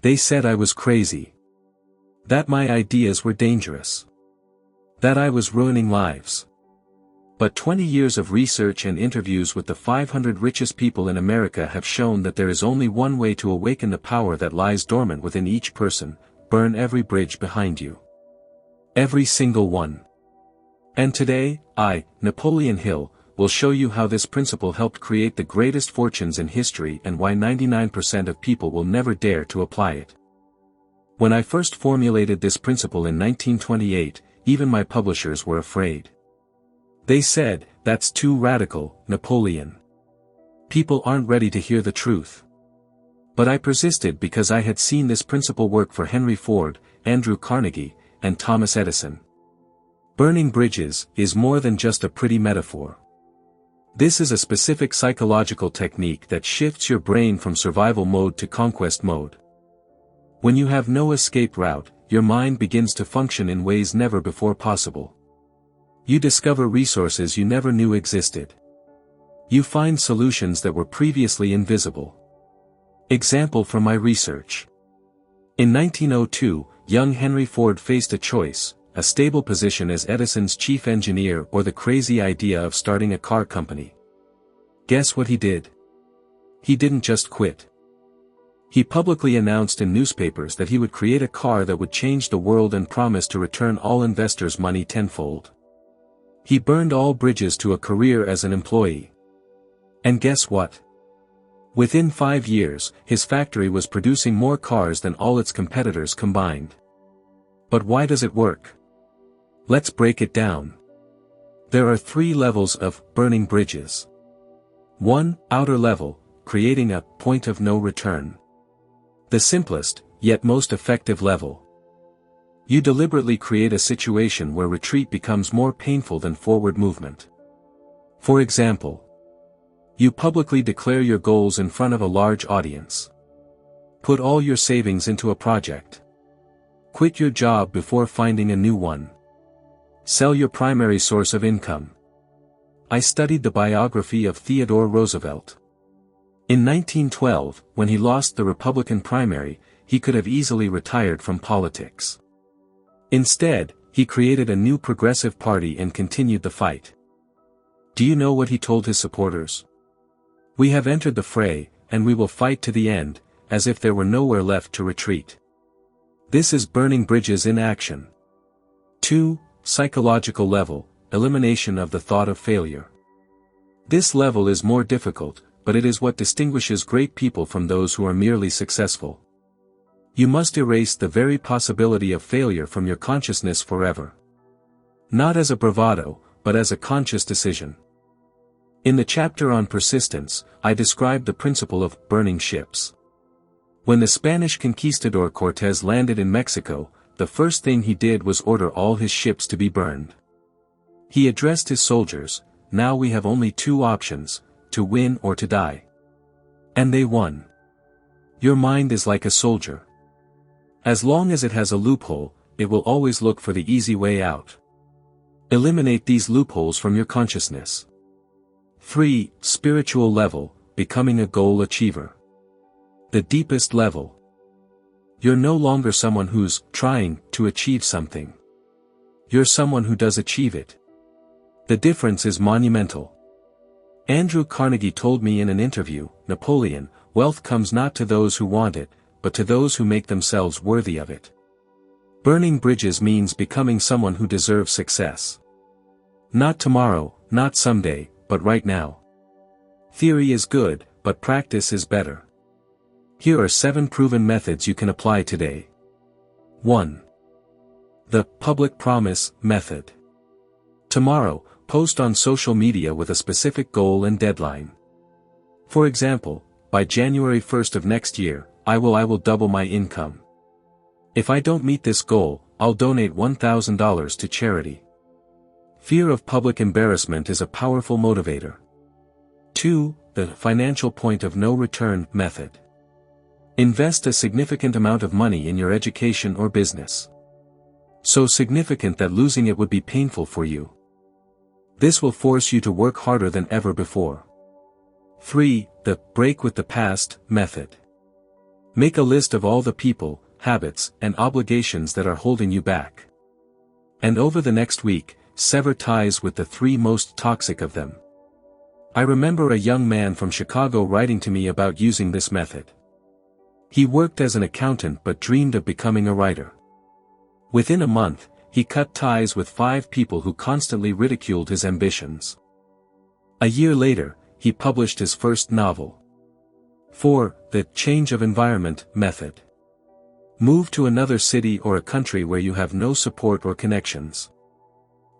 They said I was crazy. That my ideas were dangerous. That I was ruining lives. But 20 years of research and interviews with the 500 richest people in America have shown that there is only one way to awaken the power that lies dormant within each person: burn every bridge behind you. Every single one. And today, I, Napoleon Hill, will show you how this principle helped create the greatest fortunes in history and why 99% of people will never dare to apply it. When I first formulated this principle in 1928, even my publishers were afraid. They said, "That's too radical, Napoleon. People aren't ready to hear the truth." But I persisted because I had seen this principle work for Henry Ford, Andrew Carnegie, and Thomas Edison. Burning bridges is more than just a pretty metaphor. This is a specific psychological technique that shifts your brain from survival mode to conquest mode. When you have no escape route, your mind begins to function in ways never before possible. You discover resources you never knew existed. You find solutions that were previously invisible. Example from my research. In 1902, young Henry Ford faced a choice: a stable position as Edison's chief engineer or the crazy idea of starting a car company. Guess what he did? He didn't just quit. He publicly announced in newspapers that he would create a car that would change the world and promised to return all investors' money tenfold. He burned all bridges to a career as an employee. And guess what? Within 5 years, his factory was producing more cars than all its competitors combined. But why does it work? Let's break it down. There are 3 levels of burning bridges. 1. Outer level, creating a point of no return. The simplest, yet most effective level. You deliberately create a situation where retreat becomes more painful than forward movement. For example, you publicly declare your goals in front of a large audience. Put all your savings into a project. Quit your job before finding a new one. Sell your primary source of income. I studied the biography of Theodore Roosevelt. In 1912, when he lost the Republican primary, he could have easily retired from politics. Instead, he created a new progressive party and continued the fight. Do you know what he told his supporters? "We have entered the fray, and we will fight to the end," as if there were nowhere left to retreat. This is burning bridges in action. 2. Psychological level, elimination of the thought of failure. This level is more difficult, but it is what distinguishes great people from those who are merely successful. You must erase the very possibility of failure from your consciousness forever. Not as a bravado, but as a conscious decision. In the chapter on persistence, I described the principle of burning ships. When the Spanish conquistador Cortés landed in Mexico, the first thing he did was order all his ships to be burned. He addressed his soldiers, "Now we have only 2 options, to win or to die." And they won. Your mind is like a soldier. As long as it has a loophole, it will always look for the easy way out. Eliminate these loopholes from your consciousness. 3. Spiritual level, becoming a goal achiever. The deepest level. You're no longer someone who's trying to achieve something. You're someone who does achieve it. The difference is monumental. Andrew Carnegie told me in an interview, "Napoleon, wealth comes not to those who want it, but to those who make themselves worthy of it." Burning bridges means becoming someone who deserves success. Not tomorrow, not someday, but right now. Theory is good, but practice is better. Here are 7 proven methods you can apply today. 1. The public promise method. Tomorrow, post on social media with a specific goal and deadline. For example, by January 1st of next year, I will double my income. If I don't meet this goal, I'll donate $1,000 to charity. Fear of public embarrassment is a powerful motivator. 2. The financial point of no return method. Invest a significant amount of money in your education or business. So significant that losing it would be painful for you. This will force you to work harder than ever before. 3. The break with the past method. Make a list of all the people, habits, and obligations that are holding you back. And over the next week, sever ties with the 3 most toxic of them. I remember a young man from Chicago writing to me about using this method. He worked as an accountant but dreamed of becoming a writer. Within a month, he cut ties with 5 people who constantly ridiculed his ambitions. A year later, he published his first novel. 4. The change of environment method. Move to another city or a country where you have no support or connections.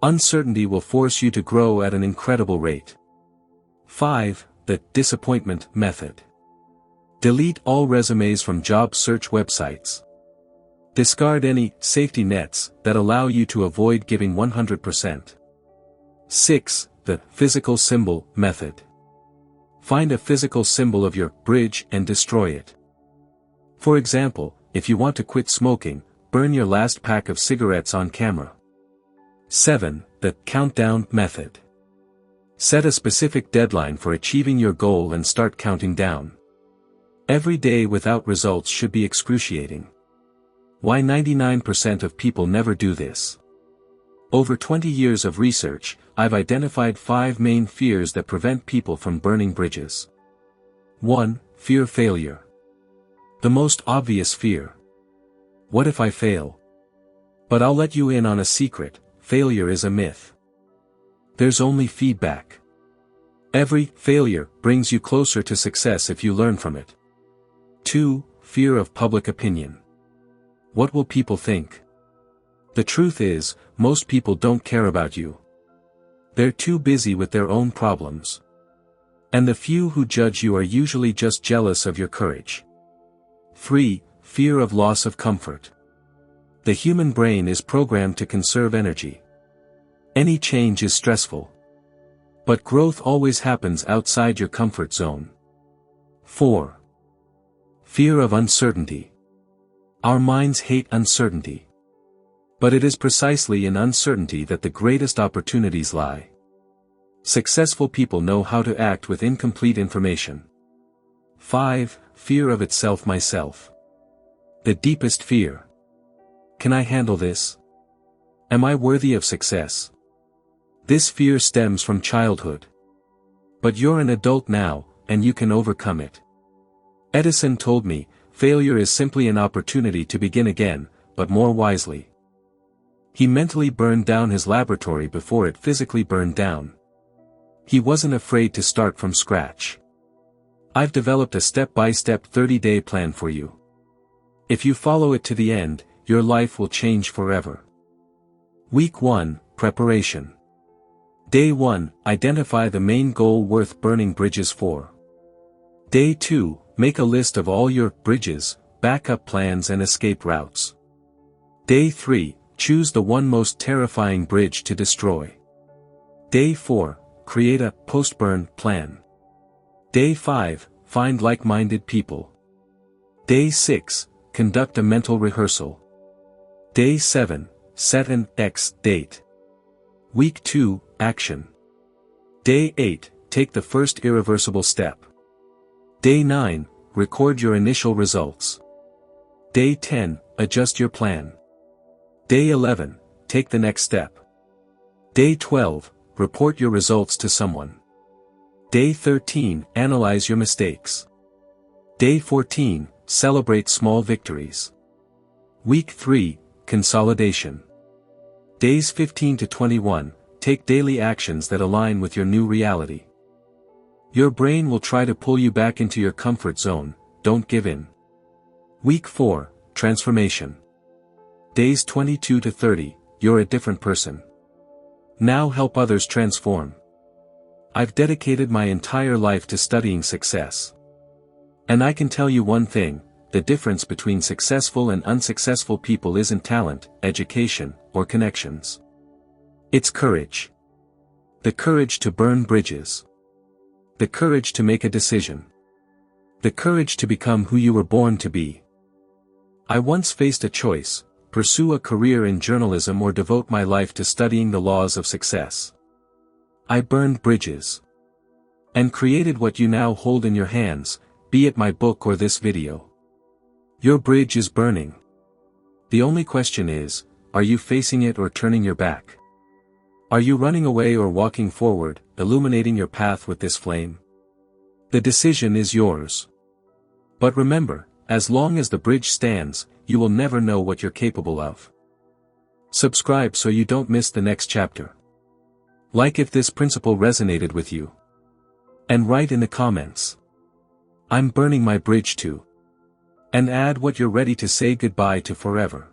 Uncertainty will force you to grow at an incredible rate. 5. The disappointment method. Delete all resumes from job search websites. Discard any safety nets that allow you to avoid giving 100%. 6. The physical symbol method. Find a physical symbol of your bridge and destroy it. For example, if you want to quit smoking, burn your last pack of cigarettes on camera. 7. The countdown method. Set a specific deadline for achieving your goal and start counting down. Every day without results should be excruciating. Why 99% of people never do this? Over 20 years of research, I've identified 5 main fears that prevent people from burning bridges. 1. Fear failure. The most obvious fear. What if I fail? But I'll let you in on a secret, failure is a myth. There's only feedback. Every failure brings you closer to success if you learn from it. 2. Fear of public opinion. What will people think? The truth is, most people don't care about you. They're too busy with their own problems. And the few who judge you are usually just jealous of your courage. 3. Fear of loss of comfort. The human brain is programmed to conserve energy. Any change is stressful. But growth always happens outside your comfort zone. 4. Fear of uncertainty. Our minds hate uncertainty. But it is precisely in uncertainty that the greatest opportunities lie. Successful people know how to act with incomplete information. 5. Fear of itself myself. The deepest fear. Can I handle this? Am I worthy of success? This fear stems from childhood. But you're an adult now, and you can overcome it. Edison told me, failure is simply an opportunity to begin again, but more wisely. He mentally burned down his laboratory before it physically burned down. He wasn't afraid to start from scratch. I've developed a step-by-step 30-day plan for you. If you follow it to the end, your life will change forever. Week 1, Preparation. Day 1, identify the main goal worth burning bridges for. Day 2, make a list of all your bridges, backup plans and escape routes. Day 3, choose the one most terrifying bridge to destroy. Day 4, create a post-burn plan. Day 5, find like-minded people. Day 6, conduct a mental rehearsal. Day 7, set an X date. Week 2, action. Day 8, take the first irreversible step. Day 9, record your initial results. Day 10, adjust your plan. Day 11, take the next step. Day 12, report your results to someone. Day 13, analyze your mistakes. Day 14, celebrate small victories. Week 3, consolidation. Days 15 to 21, take daily actions that align with your new reality. Your brain will try to pull you back into your comfort zone, don't give in. Week 4, transformation. Days 22 to 30, you're a different person. Now help others transform. I've dedicated my entire life to studying success. And I can tell you one thing, the difference between successful and unsuccessful people isn't talent, education, or connections. It's courage. The courage to burn bridges. The courage to make a decision. The courage to become who you were born to be. I once faced a choice, pursue a career in journalism or devote my life to studying the laws of success. I burned bridges. And created what you now hold in your hands, be it my book or this video. Your bridge is burning. The only question is, are you facing it or turning your back? Are you running away or walking forward, illuminating your path with this flame? The decision is yours. But remember, as long as the bridge stands, you will never know what you're capable of. Subscribe so you don't miss the next chapter. Like if this principle resonated with you. And write in the comments, "I'm burning my bridge too." And add what you're ready to say goodbye to forever.